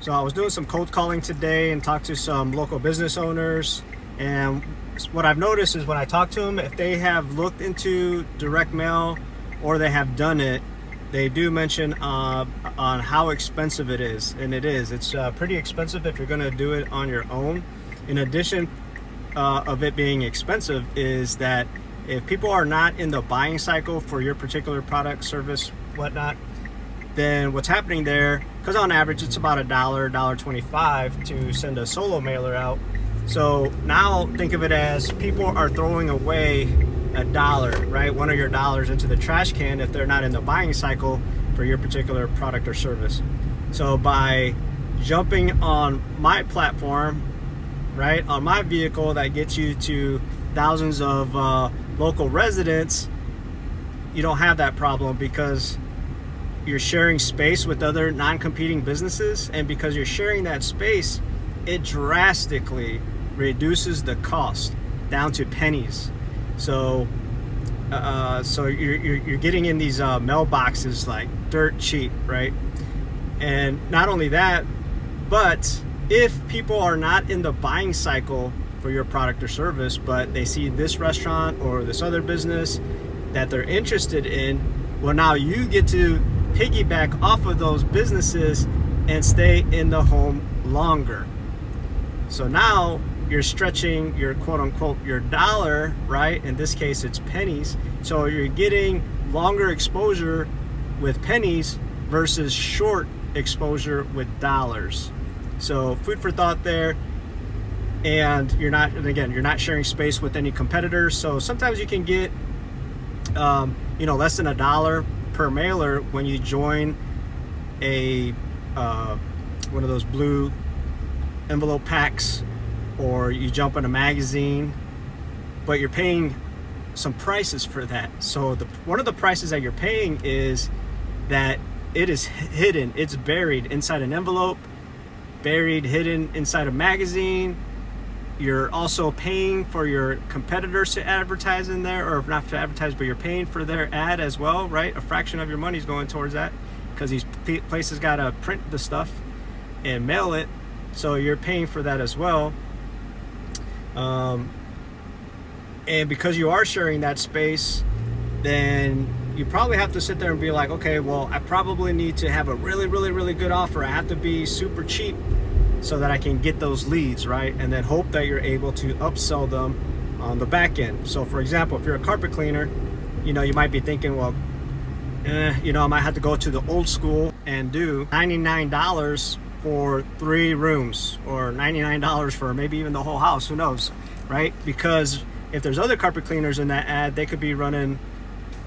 So I was doing some cold calling today and talked to some local business owners, and what I've noticed is when I talk to them, if they have looked into direct mail or they have done it, they do mention on how expensive it is, and it's pretty expensive if you're going to do it on your own. In addition of it being expensive is that if people are not in the buying cycle for your particular product, service, whatnot, then what's happening there, because on average it's about $1.25 to send a solo mailer out. So now think of it as people are throwing away $1, right? One of your dollars into the trash can if they're not in the buying cycle for your particular product or service. So by jumping on my platform, right, on my vehicle that gets you to thousands of local residents, you don't have that problem because you're sharing space with other non-competing businesses, and because you're sharing that space, it drastically reduces the cost down to pennies. So you're getting in these mailboxes like dirt cheap, right? And not only that, but if people are not in the buying cycle for your product or service, but they see this restaurant or this other business that they're interested in, well, now you get to piggyback off of those businesses and stay in the home longer. So now you're stretching your quote unquote your dollar, right? In this case it's pennies. So you're getting longer exposure with pennies versus short exposure with dollars. So food for thought there. And you're not sharing space with any competitors. So sometimes you can get less than $1 per mailer when you join a one of those blue envelope packs, or you jump in a magazine, but you're paying some prices for that. So one of the prices that you're paying is that it is hidden, it's buried inside an envelope, hidden inside a magazine. You're also paying for your competitors to advertise in there, or not to advertise, but you're paying for their ad as well, right? A fraction of your money is going towards that because these places got to print the stuff and mail it. So you're paying for that as well. And because you are sharing that space, then you probably have to sit there and be like, okay, well, I probably need to have a really, really, really good offer. I have to be super cheap so that I can get those leads, right? And then hope that you're able to upsell them on the back end. So for example, if you're a carpet cleaner, you might be thinking, well, I might have to go to the old school and do $99 for 3 rooms, or $99 for maybe even the whole house, who knows, right? Because if there's other carpet cleaners in that ad, they could be running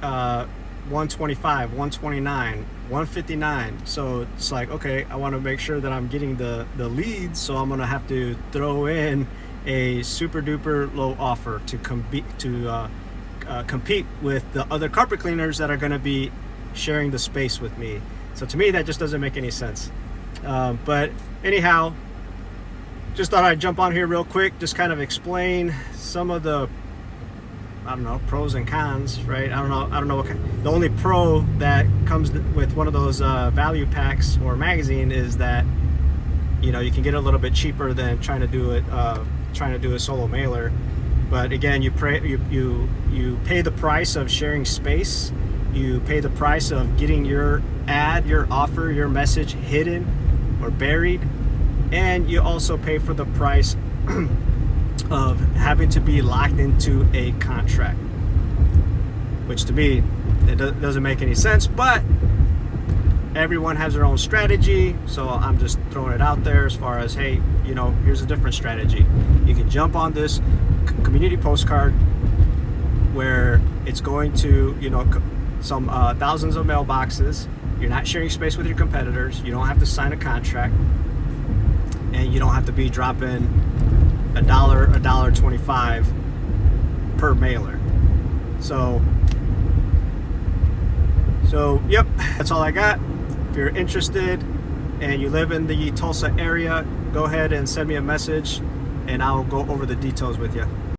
$125, $129, $159. So it's like, okay, I want to make sure that I'm getting the leads, so I'm gonna have to throw in a super duper low offer to compete with the other carpet cleaners that are going to be sharing the space with me. So to me, that just doesn't make any sense. But anyhow, just thought I'd jump on here real quick, just kind of explain some of the pros and cons, right? I don't know what kind. The only pro that comes with one of those value packs or magazine is that you can get a little bit cheaper than trying to do a solo mailer. But again, you pay the price of sharing space, you pay the price of getting your ad, your offer, your message hidden or buried, and you also pay for the price of having to be locked into a contract, which to me, it doesn't make any sense, but everyone has their own strategy. So I'm just throwing it out there as far as, hey, here's a different strategy. You can jump on this community postcard where it's going to, some thousands of mailboxes. You're not sharing space with your competitors. You don't have to sign a contract, and you don't have to be dropping $1.25 per mailer. So yep, that's all I got. If you're interested and you live in the Tulsa area, go ahead and send me a message and I'll go over the details with you.